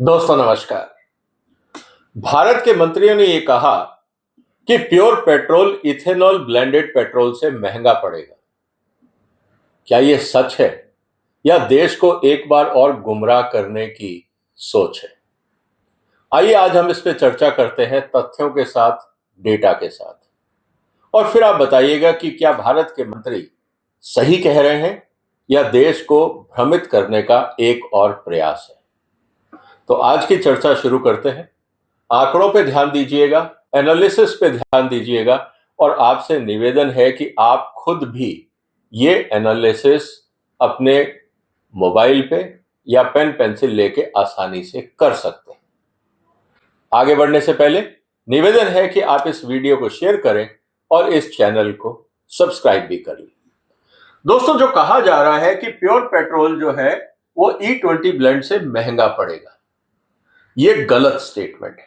दोस्तों नमस्कार। भारत के मंत्रियों ने ये कहा कि pure petrol ethanol blended petrol से महंगा पड़ेगा। क्या ये सच है या देश को एक बार और गुमराह करने की सोच है? आइए आज हम इस पे चर्चा करते हैं तथ्यों के साथ, डेटा के साथ, और फिर आप बताइएगा कि क्या भारत के मंत्री सही कह रहे हैं या देश को भ्रमित करने का एक और प्रयास है। तो आज की चर्चा शुरू करते हैं। आंकड़ों पे ध्यान दीजिएगा, एनालिसिस पे ध्यान दीजिएगा, और आपसे निवेदन है कि आप खुद भी ये एनालिसिस अपने मोबाइल पे या पेन पेंसिल लेके आसानी से कर सकते हैं। आगे बढ़ने से पहले निवेदन है कि आप इस वीडियो को शेयर करें और इस चैनल को सब्सक्राइब भी कर लें। दोस्तों, जो कहा जा रहा है कि प्योर पेट्रोल जो है वो E20 ब्लेंड से महंगा पड़ेगा, ये गलत स्टेटमेंट है।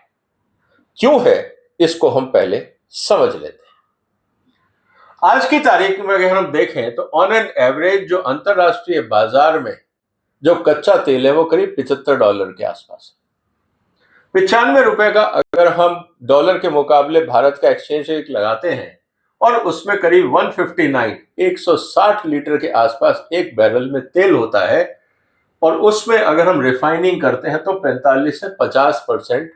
क्यों है, इसको हम पहले समझ लेते हैं। आज की तारीख में अगर हम देखें तो ऑन एन एवरेज जो अंतरराष्ट्रीय बाजार में जो कच्चा तेल है वो करीब $75 के आसपास है। ₹95 का अगर हम डॉलर के मुकाबले भारत का एक्सचेंज रेट लगाते हैं और उसमें करीब 160 लीटर के आसपास एक बैरल में तेल होता है, और उसमें अगर हम रिफाइनिंग करते हैं तो 45 से 50%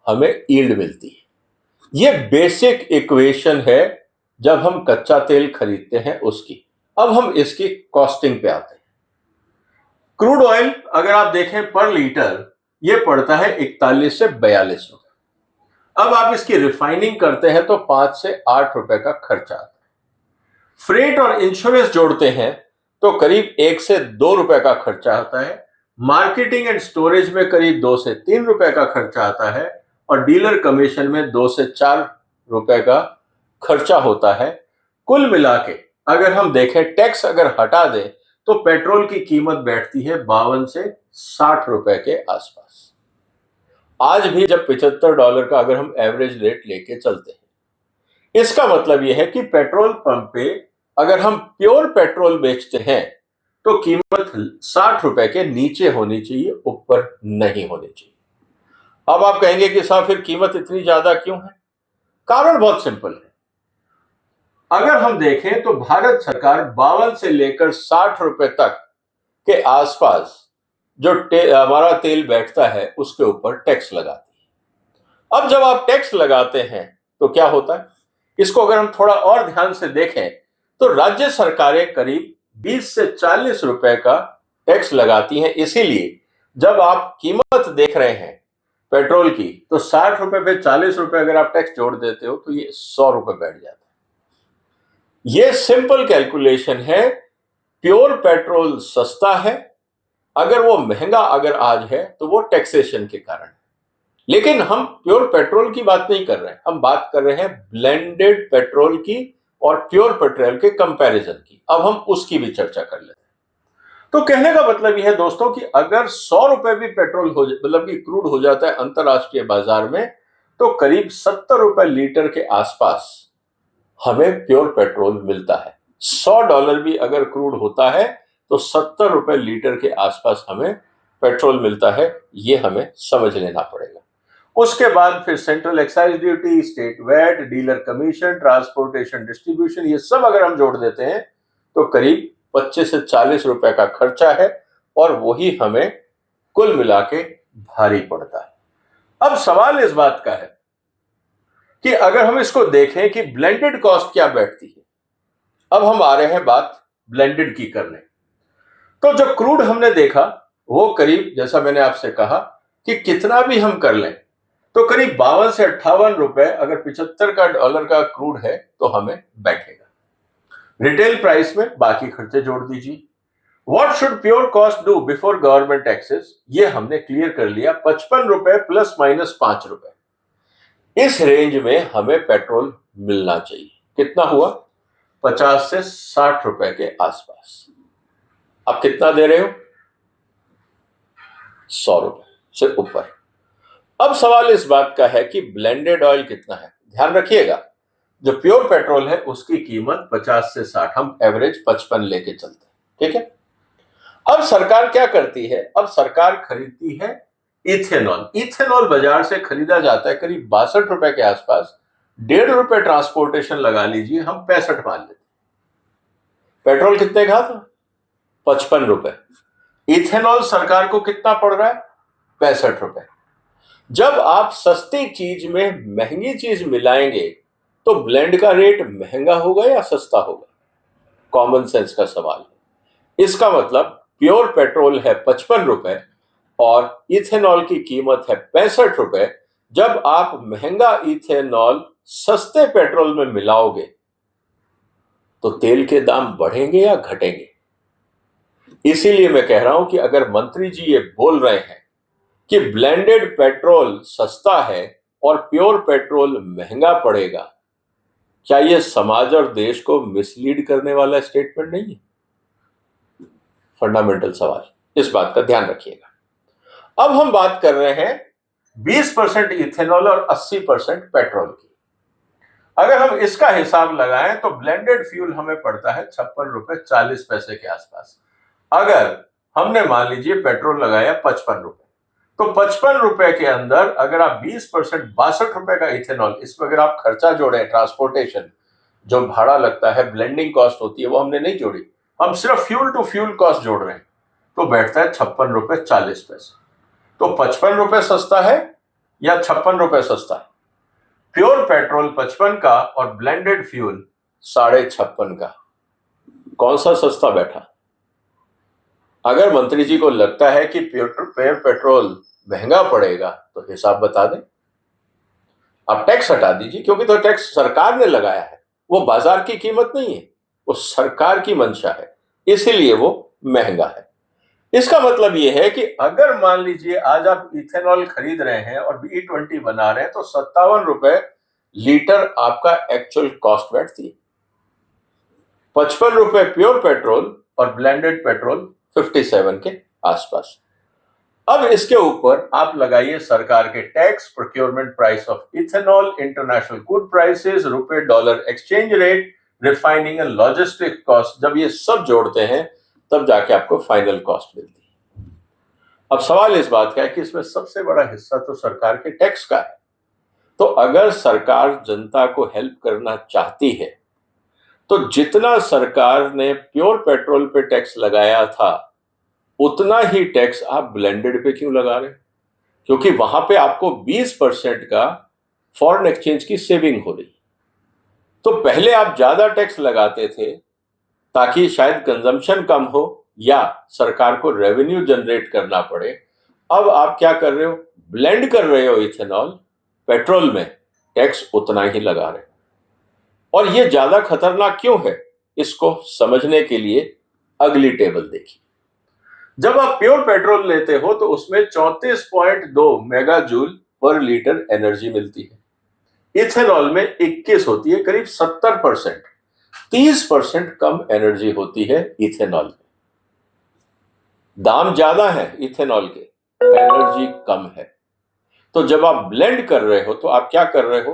हमें यील्ड मिलती है। ये बेसिक इक्वेशन है जब हम कच्चा तेल खरीदते हैं उसकी। अब हम इसकी कॉस्टिंग पे आते हैं। क्रूड ऑयल अगर आप देखें पर लीटर ये पड़ता है 41 से 42 रुपए। अब आप इसकी रिफाइनिंग करते हैं तो 5 से 8 रुपए का खर्चा आता है। फ्रेट और इंश्योरेंस जोड़ते हैं तो करीब 1 से 2 रुपए का खर्चा आता है। मार्केटिंग एंड स्टोरेज में करीब 2 से 3 रुपए का खर्चा आता है, और डीलर कमीशन में 2 से 4 रुपए का खर्चा होता है। कुल मिला के अगर हम देखें, टैक्स अगर हटा दें तो पेट्रोल की कीमत बैठती है 52 से 60 रुपए के आसपास। आज भी जब $75 का अगर हम एवरेज रेट लेके चलते हैं, इसका मतलब यह है कि पेट्रोल पंप पे अगर हम प्योर पेट्रोल बेचते हैं तो कीमत 60 रुपए के नीचे होनी चाहिए, ऊपर नहीं होनी चाहिए। अब आप कहेंगे कि साहब फिर कीमत इतनी ज्यादा क्यों है? कारण बहुत सिंपल है। अगर हम देखें तो भारत सरकार 52 से लेकर 60 रुपए तक के आसपास जो हमारा तेल बैठता है उसके ऊपर टैक्स लगाती है। अब जब आप टैक्स लगाते हैं तो क्या होता है, इसको अगर हम थोड़ा और ध्यान से देखें तो राज्य सरकारें करीब 20 से 40 रुपए का टैक्स लगाती हैं। इसीलिए जब आप कीमत देख रहे हैं पेट्रोल की तो 60 रुपए पे 40 रुपए अगर आप टैक्स जोड़ देते हो तो ये 100 रुपए बैठ जाता है। ये सिंपल कैलकुलेशन है। प्योर पेट्रोल सस्ता है, अगर वो महंगा अगर आज है तो वो टैक्सेशन के कारण है। लेकिन हम प्योर पेट्रोल की बात नहीं कर रहे हैं, हम बात कर रहे हैं ब्लेंडेड पेट्रोल की और प्योर पेट्रोल के कंपैरिजन की। अब हम उसकी भी चर्चा कर लेते हैं। तो कहने का मतलब यह है दोस्तों कि अगर 100 रुपए भी पेट्रोल हो मतलब कि क्रूड हो जाता है अंतरराष्ट्रीय बाजार में तो करीब 70 रुपए लीटर के आसपास हमें प्योर पेट्रोल मिलता है। $100 भी अगर क्रूड होता है तो 70 रुपए लीटर के आसपास हमें पेट्रोल मिलता है। ये हमें समझ लेना पड़ेगा। उसके बाद फिर central excise duty, state VAT, dealer commission, transportation, distribution, ये सब अगर हम जोड़ देते हैं तो करीब 25 से 40 रुपए का खर्चा है, और वही हमें कुल मिला के भारी पड़ता है। अब सवाल इस बात का है कि अगर हम इसको देखें कि ब्लेंडेड कॉस्ट क्या बैठती है। अब हम आ रहे हैं बात ब्लेंडेड की करने। तो जो क्रूड हमने देखा वो करीब, जैसा मैंने आपसे कहा कि कितना भी हम कर लें तो करीब 52 से 58 रुपए अगर $75 का क्रूड है तो हमें बैठेगा। रिटेल प्राइस में बाकी खर्चे जोड़ दीजिए। What should pure cost do before government taxes, ये हमने क्लियर कर लिया। 55 रुपए प्लस माइनस 5 रुपए, इस रेंज में हमें पेट्रोल मिलना चाहिए। कितना हुआ? 50 से 60 रुपए के आसपास। आप कितना दे रहे हो? 100 रुपए से ऊपर। अब सवाल इस बात का है कि ब्लेंडेड ऑयल कितना है। ध्यान रखिएगा, जो प्योर पेट्रोल है उसकी कीमत 50 से 60, हम एवरेज 55 लेके चलते हैं, ठीक है। अब सरकार क्या करती है? अब सरकार खरीदती है इथेनॉल, इथेनॉल बाजार से खरीदा जाता है करीब 62 रुपए के आसपास, 1.5 रुपए ट्रांसपोर्टेशन लगा लीजिए, हम 65 मान लेते। पेट्रोल कितने का था? 55 रुपए। इथेनॉल सरकार को कितना पड़ रहा है? 65 रुपए। जब आप सस्ती चीज में महंगी चीज मिलाएंगे तो ब्लेंड का रेट महंगा होगा या सस्ता होगा? कॉमन सेंस का सवाल है। इसका मतलब प्योर पेट्रोल है 55 रुपए और इथेनॉल की कीमत है 65 रुपए। जब आप महंगा इथेनॉल सस्ते पेट्रोल में मिलाओगे तो तेल के दाम बढ़ेंगे या घटेंगे? इसीलिए मैं कह रहा हूं कि अगर मंत्री जी ये बोल रहे हैं कि ब्लेंडेड पेट्रोल सस्ता है और प्योर पेट्रोल महंगा पड़ेगा, क्या यह समाज और देश को मिसलीड करने वाला स्टेटमेंट नहीं है? फंडामेंटल सवाल, इस बात का ध्यान रखिएगा। अब हम बात कर रहे हैं 20% इथेनॉल और 80% पेट्रोल की। अगर हम इसका हिसाब लगाएं तो ब्लेंडेड फ्यूल हमें पड़ता है 56 रुपए 40 पैसे के आसपास। अगर हमने मान लीजिए पेट्रोल लगाया 55 रुपए, तो 55 रुपए के अंदर अगर आप 20% 62 रुपए का इथेनॉल, इसमें अगर आप खर्चा जोड़े, ट्रांसपोर्टेशन जो भाड़ा लगता है, ब्लेंडिंग कॉस्ट होती है, वो हमने नहीं जोड़ी, हम सिर्फ फ्यूल टू फ्यूल कॉस्ट जोड़ रहे हैं, तो बैठता है 56 रुपए 40 पैसे। तो 55 रुपए सस्ता है या 56 रुपए सस्ता है? प्योर पेट्रोल 55 का और ब्लेंडेड फ्यूल 56.5 का, कौन सा सस्ता बैठा? अगर मंत्री जी को लगता है कि प्योर पेट्रोल महंगा पड़ेगा तो हिसाब बता दें, आप टैक्स हटा दीजिए, क्योंकि तो टैक्स सरकार ने लगाया है, वो बाजार की कीमत नहीं है, वो सरकार की मंशा है, इसीलिए वो महंगा है। इसका मतलब ये है कि अगर मान लीजिए आज आप इथेनॉल खरीद रहे हैं और E20 बना रहे हैं तो 57 रुपए लीटर आपका एक्चुअल कॉस्ट बैठती है। 55 रुपए प्योर पेट्रोल और ब्लेंडेड पेट्रोल 57 के आसपास। अब इसके ऊपर आप लगाइए सरकार के tax, procurement price of ethanol, international good prices, रुपए dollar exchange rate, refining and logistic cost. जब ये सब जोड़ते हैं तब जाके आपको फाइनल कॉस्ट मिलती है। अब सवाल इस बात का है कि इसमें सबसे बड़ा हिस्सा तो सरकार के टैक्स का है। तो अगर सरकार जनता को हेल्प करना चाहती है तो जितना सरकार ने प्योर पेट्रोल पे टैक्स लगाया था उतना ही टैक्स आप ब्लेंडेड पे क्यों लगा रहे? क्योंकि वहां पे आपको 20% का फॉरेन एक्सचेंज की सेविंग हो रही। तो पहले आप ज्यादा टैक्स लगाते थे ताकि शायद कंजम्पशन कम हो या सरकार को रेवेन्यू जनरेट करना पड़े। अब आप क्या कर रहे हो? ब्लेंड कर रहे हो इथेनॉल पेट्रोल में, टैक्स उतना ही लगा रहे हो। और ये ज्यादा खतरनाक क्यों है, इसको समझने के लिए अगली टेबल देखिए। जब आप प्योर पेट्रोल लेते हो तो उसमें 34.2 मेगा जूल पर लीटर एनर्जी मिलती है। इथेनॉल में 21 होती है, करीब 70%, 30% कम एनर्जी होती है इथेनॉल में। दाम ज्यादा है इथेनॉल के, एनर्जी कम है। तो जब आप ब्लेंड कर रहे हो तो आप क्या कर रहे हो?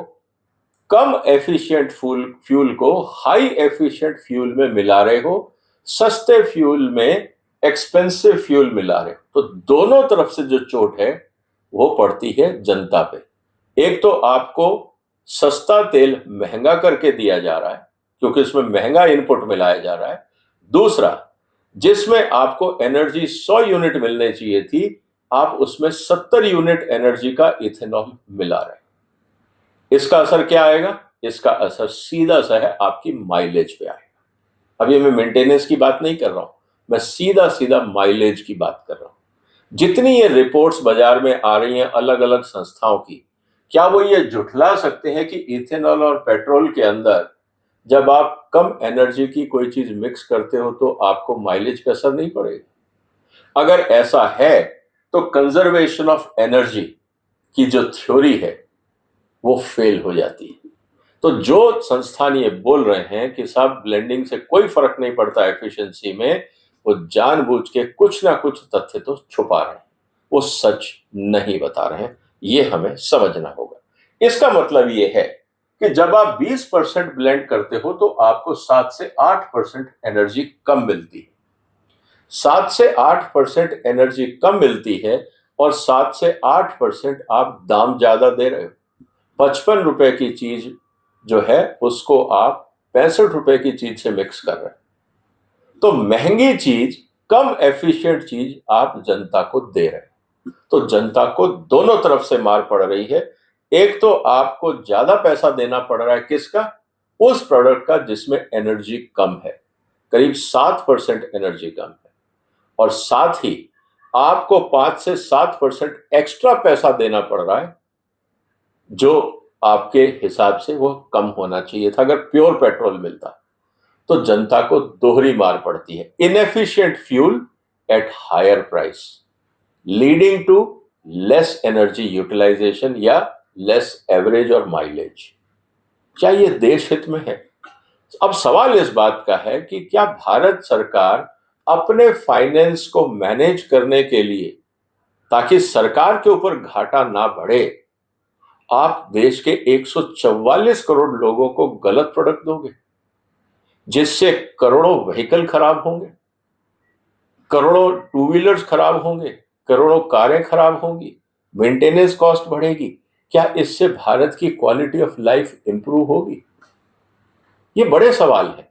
कम एफिशिएंट फ्यूल को हाई एफिशिएंट फ्यूल में मिला रहे हो, सस्ते फ्यूल में एक्सपेंसिव फ्यूल मिला रहे हो। तो दोनों तरफ से जो चोट है वो पड़ती है जनता पे। एक तो आपको सस्ता तेल महंगा करके दिया जा रहा है क्योंकि इसमें महंगा इनपुट मिलाया जा रहा है। दूसरा, जिसमें आपको एनर्जी 100 यूनिट मिलने चाहिए थी, आप उसमें 70 यूनिट एनर्जी का इथेनॉल मिला रहे हैं। इसका असर क्या आएगा? इसका असर सीधा सा है आपकी माइलेज पे आएगा। अभी मैं मेंटेनेंस की बात नहीं कर रहा हूं, मैं सीधा सीधा माइलेज की बात कर रहा हूं। जितनी ये रिपोर्ट्स बाजार में आ रही हैं अलग अलग संस्थाओं की, क्या वो ये झुठला सकते हैं कि इथेनॉल और पेट्रोल के अंदर जब आप कम एनर्जी की कोई चीज मिक्स करते हो तो आपको माइलेज पे असर नहीं पड़ेगा? अगर ऐसा है तो कंजर्वेशन ऑफ एनर्जी की जो थ्योरी है वो फेल हो जाती है। तो जो संस्थान ये बोल रहे हैं कि साहब ब्लेंडिंग से कोई फर्क नहीं पड़ता एफिशिएंसी में, वो जानबूझ के कुछ ना कुछ तथ्य तो छुपा रहे हैं, वो सच नहीं बता रहे हैं। ये हमें समझना होगा। इसका मतलब ये है कि जब आप 20% ब्लेंड करते हो तो आपको 7 से 8% एनर्जी कम मिलती है। 7 से 8% एनर्जी कम मिलती है और 7 से 8% आप दाम ज्यादा दे रहे हो। 55 रुपए की चीज जो है उसको आप 65 रुपए की चीज से मिक्स कर रहे हैं। तो महंगी चीज, कम एफिशिएंट चीज आप जनता को दे रहे हैं। तो जनता को दोनों तरफ से मार पड़ रही है। एक तो आपको ज्यादा पैसा देना पड़ रहा है, किसका? उस प्रोडक्ट का जिसमें एनर्जी कम है, करीब 7% एनर्जी कम है। और साथ ही आपको 5 से 7% एक्स्ट्रा पैसा देना पड़ रहा है, जो आपके हिसाब से वो कम होना चाहिए था अगर प्योर पेट्रोल मिलता। तो जनता को दोहरी मार पड़ती है। Inefficient fuel at higher price, leading to less energy utilization या लेस एवरेज और माइलेज। क्या ये देश हित में है? अब सवाल इस बात का है कि क्या भारत सरकार अपने फाइनेंस को मैनेज करने के लिए, ताकि सरकार के ऊपर घाटा ना बढ़े, आप देश के 144 करोड़ लोगों को गलत प्रोडक्ट दोगे, जिससे करोड़ों व्हीकल खराब होंगे, करोड़ों टू व्हीलर्स खराब होंगे, करोड़ों कारें खराब होंगी, मेंटेनेंस कॉस्ट बढ़ेगी। क्या इससे भारत की क्वालिटी ऑफ लाइफ इंप्रूव होगी? ये बड़े सवाल है।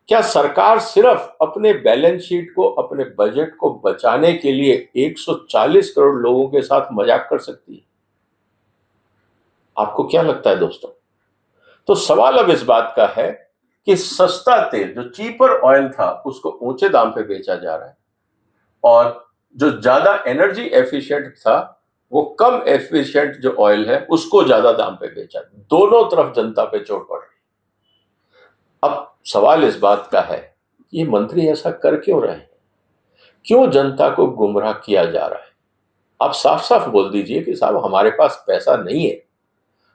क्या सरकार सिर्फ अपने बैलेंस शीट को, अपने बजट को बचाने के लिए 140 करोड़ लोगों के साथ मजाक कर सकती है? आपको क्या लगता है दोस्तों? तो सवाल अब इस बात का है कि सस्ता तेल, जो चीपर ऑयल था, उसको ऊंचे दाम पे बेचा जा रहा है, और जो ज्यादा एनर्जी एफिशिएंट था, वो कम एफिशिएंट जो ऑयल है उसको ज्यादा दाम पे बेचा। दोनों तरफ जनता पे चोट पड़ रही। अब सवाल इस बात का है कि ये मंत्री ऐसा कर क्यों रहे हैं? क्यों जनता को गुमराह किया जा रहा है? आप साफ साफ बोल दीजिए कि साहब हमारे पास पैसा नहीं है,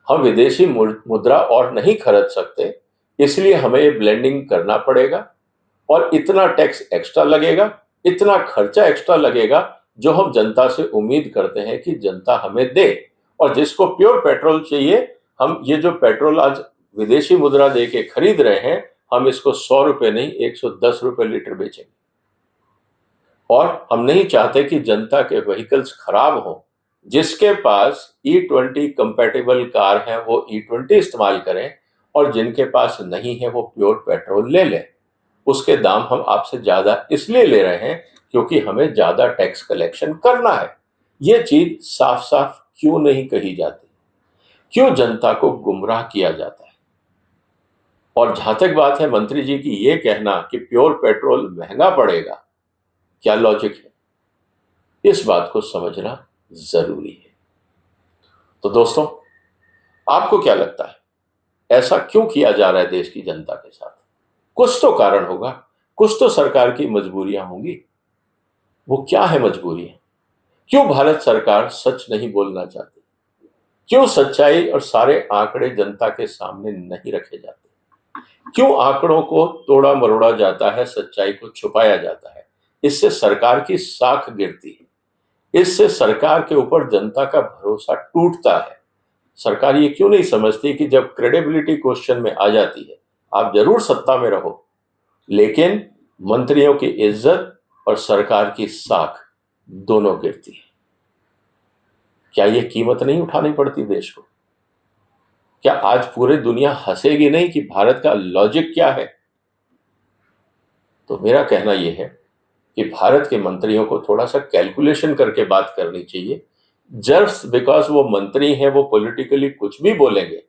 हम विदेशी मुद्रा और नहीं खरीद सकते, इसलिए हमें ये ब्लेंडिंग करना पड़ेगा, और इतना टैक्स एक्स्ट्रा लगेगा, इतना खर्चा एक्स्ट्रा लगेगा, जो हम जनता से उम्मीद करते हैं कि जनता हमें दे। और जिसको प्योर पेट्रोल चाहिए, हम ये जो पेट्रोल आज विदेशी मुद्रा दे के खरीद रहे हैं, हम इसको 100 रुपए नहीं 110 रुपए लीटर बेचेंगे। और हम नहीं चाहते कि जनता के व्हीकल्स खराब हों। जिसके पास E20 कंपैटिबल कार है वो E20 इस्तेमाल करें, और जिनके पास नहीं है वो प्योर पेट्रोल ले लें। उसके दाम हम आपसे ज्यादा इसलिए ले रहे हैं क्योंकि हमें ज्यादा टैक्स कलेक्शन करना है। ये चीज साफ साफ क्यों नहीं कही जाती? क्यों जनता को गुमराह किया जाता है? और जहां तक बात है मंत्री जी की, ये कहना कि प्योर पेट्रोल महंगा पड़ेगा, क्या लॉजिक है? इस बात को समझना जरूरी है। तो दोस्तों, आपको क्या लगता है, ऐसा क्यों किया जा रहा है देश की जनता के साथ? कुछ तो कारण होगा, कुछ तो सरकार की मजबूरियां होंगी। वो क्या है मजबूरियां? क्यों भारत सरकार सच नहीं बोलना चाहती? क्यों सच्चाई और सारे आंकड़े जनता के सामने नहीं रखे जाते? क्यों आंकड़ों को तोड़ा मरोड़ा जाता है, सच्चाई को छुपाया जाता है? इससे सरकार की साख गिरती है, इससे सरकार के ऊपर जनता का भरोसा टूटता है। सरकार ये क्यों नहीं समझती कि जब क्रेडिबिलिटी क्वेश्चन में आ जाती है, आप जरूर सत्ता में रहो, लेकिन मंत्रियों की इज्जत और सरकार की साख दोनों गिरती है। क्या ये कीमत नहीं उठानी पड़ती देश को? क्या आज पूरी दुनिया हंसेगी नहीं कि भारत का लॉजिक क्या है? तो मेरा कहना यह है कि भारत के मंत्रियों को थोड़ा सा कैलकुलेशन करके बात करनी चाहिए। जस्ट बिकॉज वो मंत्री हैं, वो पॉलिटिकली कुछ भी बोलेंगे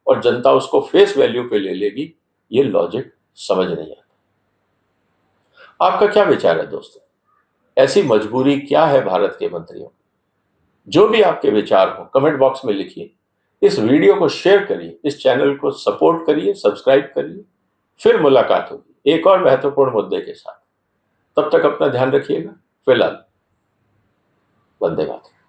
और जनता उसको फेस वैल्यू पे ले लेगी, ये लॉजिक समझ नहीं आता। आपका क्या विचार है दोस्तों? ऐसी मजबूरी क्या है भारत के मंत्रियों? जो भी आपके विचार हो कमेंट बॉक्स में लिखिए। इस वीडियो को शेयर करिए, इस चैनल को सपोर्ट करिए, सब्सक्राइब करिए। फिर मुलाकात होगी एक और महत्वपूर्ण मुद्दे के साथ। तब तक अपना ध्यान रखिएगा। फिलहाल वंदे मातरम।